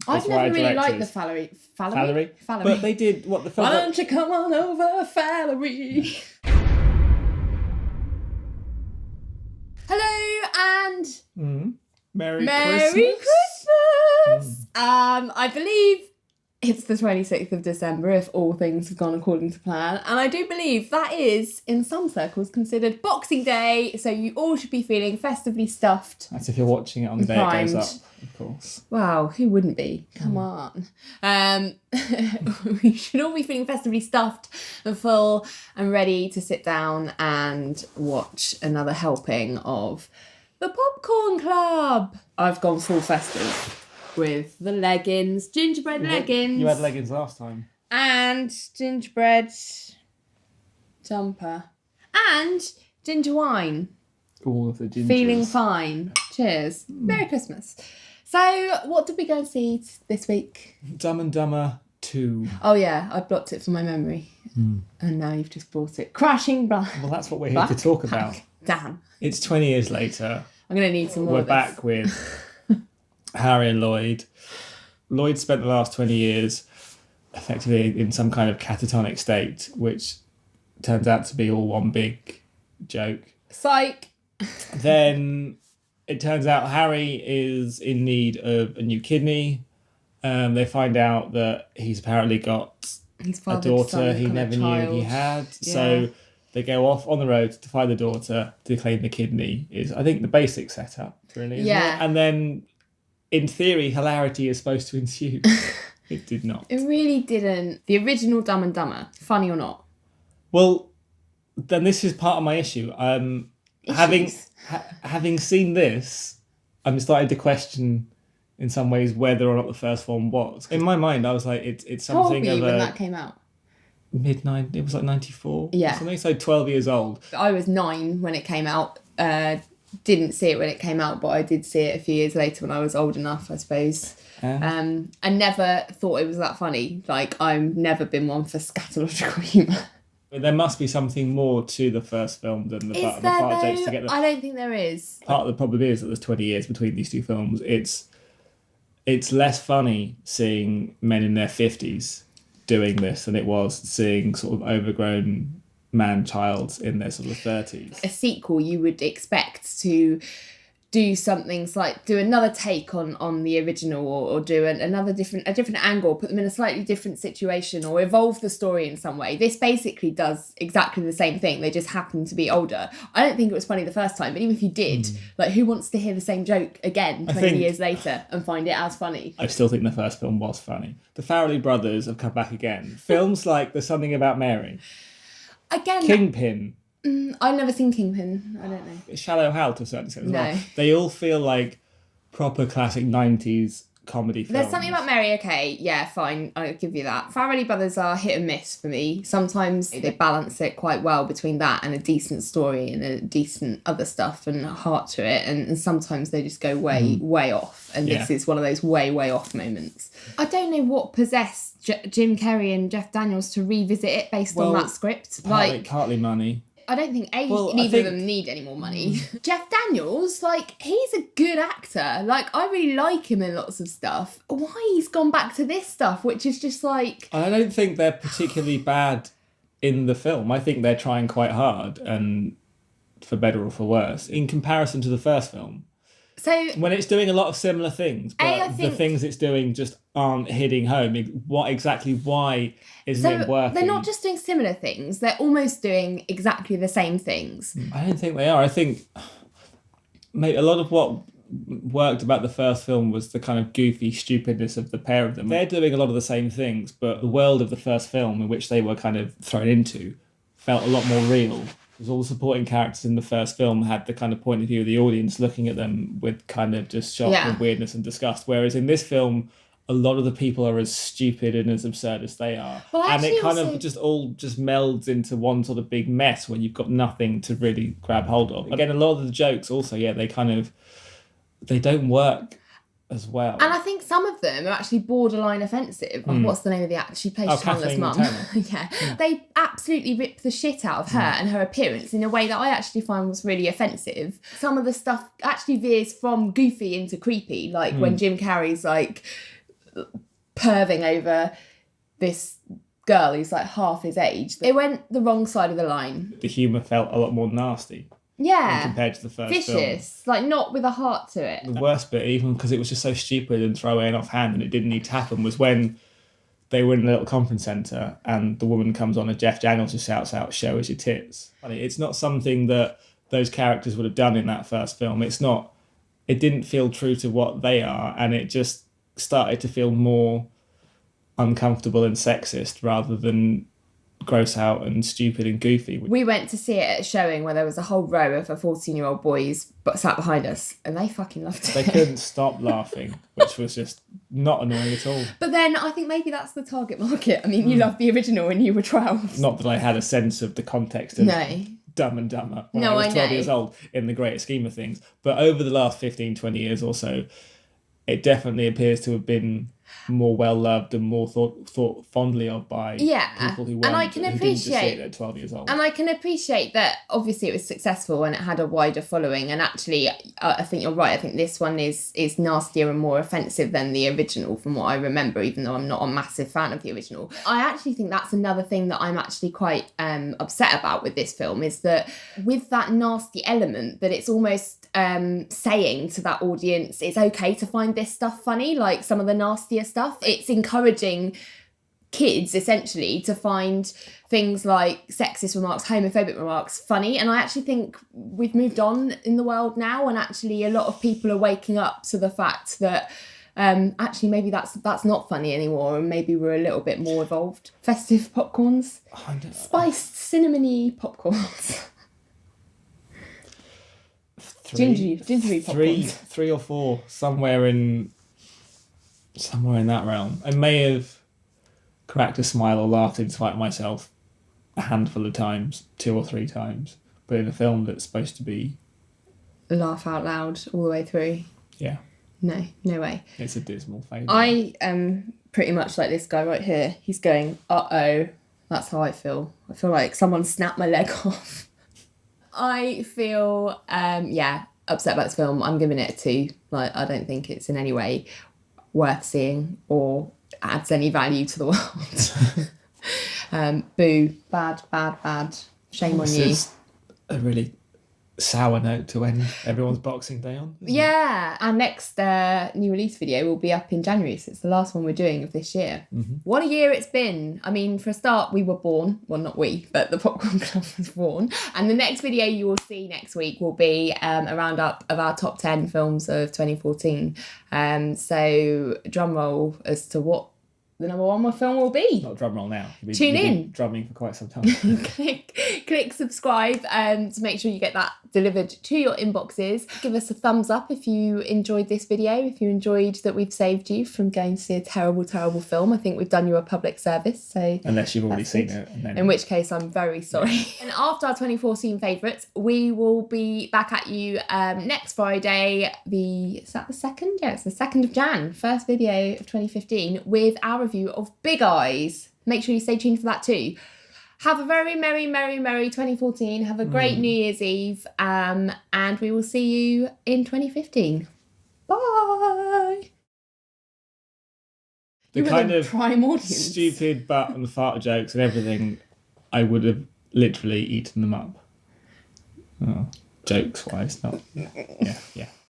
I've never really liked the Valerie. But they did what the film. Why don't you come on over, Valerie? Hello and Merry Christmas. I believe it's the 26th of December if all things have gone according to plan. And I do believe that is, in some circles, considered Boxing Day. So you all should be feeling festively stuffed. That's if you're watching it on the day it goes up, of course. Wow, who wouldn't be? Come on. We should all be feeling festively stuffed and full and ready to sit down and watch another helping of The Popcorn Club. I've gone full festive with the leggings, gingerbread leggings. You had leggings last time. And gingerbread jumper. And ginger wine. All of the gingers. Feeling fine. Cheers. Merry Christmas. So, what did we go and see this week? Dumb and Dumber 2. Oh yeah, I blocked it from my memory. And now you've just brought it crashing back. Well, that's what we're here to talk about. Damn. It's 20 years later. I'm going to need some more We're of this. back with Harry and Lloyd. Lloyd spent the last 20 years effectively in some kind of catatonic state, which turns out to be all one big joke. Psych. Then it turns out Harry is in need of a new kidney. They find out that he's apparently got a daughter he never knew he had. Yeah. So they go off on the road to find the daughter, to claim the kidney is, I think, the basic setup, really, isn't it? And then, in theory, hilarity is supposed to ensue. It did not. It really didn't. The original Dumb and Dumber, funny or not? Well, then this is part of my issue. Having seen this, I'm starting to question, in some ways, whether or not the first one was. In my mind, I was like, it's something of a... when that came out? It was like 94. Yeah. Something, so 12 years old. I was 9 when it came out. Didn't see it when it came out, but I did see it a few years later when I was old enough, I suppose. I never thought it was that funny. Like, I've never been one for scatological humour. There must be something more to the first film than the fart jokes to get them. I don't think there is. Part of the problem is that there's 20 years between these two films. It's less funny seeing men in their 50s doing this than it was seeing sort of overgrown man-childs in their sort of 30s. A sequel, you would expect to do something like do another take on the original, or do a different angle, put them in a slightly different situation, or evolve the story in some way. This basically does exactly the same thing. They just happen to be older. I don't think it was funny the first time, but even if you did, like, who wants to hear the same joke again 20 years later and find it as funny? I still think the first film was funny. The Farrelly brothers have come back again. Films like There's Something About Mary. Again, Kingpin. I've never seen Kingpin. I don't know. Shallow Hal to a certain extent as well. They all feel like proper classic 90s comedy films. There's Something About Mary, okay, yeah, fine, I'll give you that. Farrelly brothers are hit and miss for me. Sometimes they balance it quite well between that and a decent story and a decent other stuff and a heart to it, and sometimes they just go way off, and this is one of those way off moments. I don't know what possessed Jim Carrey and Jeff Daniels to revisit it based on that script. Partly money. I don't think neither of them need any more money. Jeff Daniels, like, he's a good actor. Like, I really like him in lots of stuff. Why he's gone back to this stuff, which is just like... I don't think they're particularly bad in the film. I think they're trying quite hard, and for better or for worse, in comparison to the first film. So when it's doing a lot of similar things, but the things it's doing just aren't hitting home. Why isn't it working? They're not just doing similar things, they're almost doing exactly the same things. I don't think they are. I think maybe a lot of what worked about the first film was the kind of goofy stupidness of the pair of them. They're doing a lot of the same things, but the world of the first film in which they were kind of thrown into felt a lot more real. Because all the supporting characters in the first film had the kind of point of view of the audience looking at them with kind of just shock and weirdness and disgust. Whereas in this film, a lot of the people are as stupid and as absurd as they are. Well, and it kind of just all melds into one sort of big mess where you've got nothing to really grab hold of. Again, a lot of the jokes also, they don't work as well. And I think some of them are actually borderline offensive. Like, what's the name of the actor? She plays Chandler's mum. They absolutely rip the shit out of her and her appearance in a way that I actually find was really offensive. Some of the stuff actually veers from goofy into creepy, like when Jim Carrey's like perving over this girl who's like half his age. It went the wrong side of the line. The humour felt a lot more nasty. Yeah. Compared to the first vicious, film. like not with a heart to it. The worst bit, even because it was just so stupid and throwaway offhand and it didn't need to happen, was when they were in a little conference centre and the woman comes on and Jeff Daniels just shouts out, "Show us your tits." It's not something that those characters would have done in that first film. It didn't feel true to what they are, and it just started to feel more uncomfortable and sexist rather than gross out and stupid and goofy. We went to see it at a showing where there was a whole row of 14-year-old boys sat behind us, and they fucking loved it. They couldn't stop laughing, which was just not annoying at all. But then I think maybe that's the target market. I mean, you loved the original when you were 12. Not that I had a sense of the context of Dumb and Dumber when I was 12 years old in the greater scheme of things. But over the last 15, 20 years or so, it definitely appears to have been more well loved and more thought fondly of by people who weren't, and I can appreciate who didn't just see it at 12 years old. And I can appreciate that obviously it was successful and it had a wider following, and actually I think you're right. I think this one is nastier and more offensive than the original from what I remember, even though I'm not a massive fan of the original. I actually think that's another thing that I'm actually quite upset about with this film, is that with that nasty element, that it's almost saying to that audience it's okay to find this stuff funny, like some of the nastier stuff. It's encouraging kids essentially to find things like sexist remarks, homophobic remarks funny. And I actually think we've moved on in the world now, and actually a lot of people are waking up to the fact that actually maybe that's not funny anymore, and maybe we're a little bit more evolved. Festive popcorns, spiced cinnamony popcorns. Gingery popcorns. Three or four, somewhere in that realm. I may have cracked a smile or laughed in spite of myself a handful of times, 2 or 3 times, but in a film that's supposed to be laugh out loud all the way through. Yeah. No way. It's a dismal failure. I am pretty much like this guy right here. He's going, uh-oh. That's how I feel. I feel like someone snapped my leg off. I feel, upset about this film. I'm giving it a 2. Like, I don't think it's in any way worth seeing or adds any value to the world. Boo. Bad. Shame on you. This is a really sour note to end everyone's Boxing Day on. Yeah. Our next new release video will be up in January, so it's the last one we're doing of this year. Mm-hmm. What a year it's been. I mean, for a start, we were born. Well, not we, but the Popcorn Club was born. And the next video you will see next week will be a roundup of our top 10 films of 2014. So drum roll as to what the number 1 film will be. Not drum roll now. Tune in. Drumming for quite some time. click subscribe to make sure you get that delivered to your inboxes. Give us a thumbs up if you enjoyed this video, if you enjoyed that we've saved you from going to see a terrible film. I think we've done you a public service. So unless you've already seen it. And then... in which case I'm very sorry. Yeah. And after our 2014 favourites, we will be back at you next Friday. Is that the 2nd? Yeah, it's the 2nd of Jan. First video of 2015 with our review of Big Eyes. Make sure you stay tuned for that too. Have a very merry 2014. Have a great New Year's Eve. And we will see you in 2015. Bye. The kind of prime audience. Stupid butt and fart jokes and everything, I would have literally eaten them up. Oh, jokes wise, not. Yeah.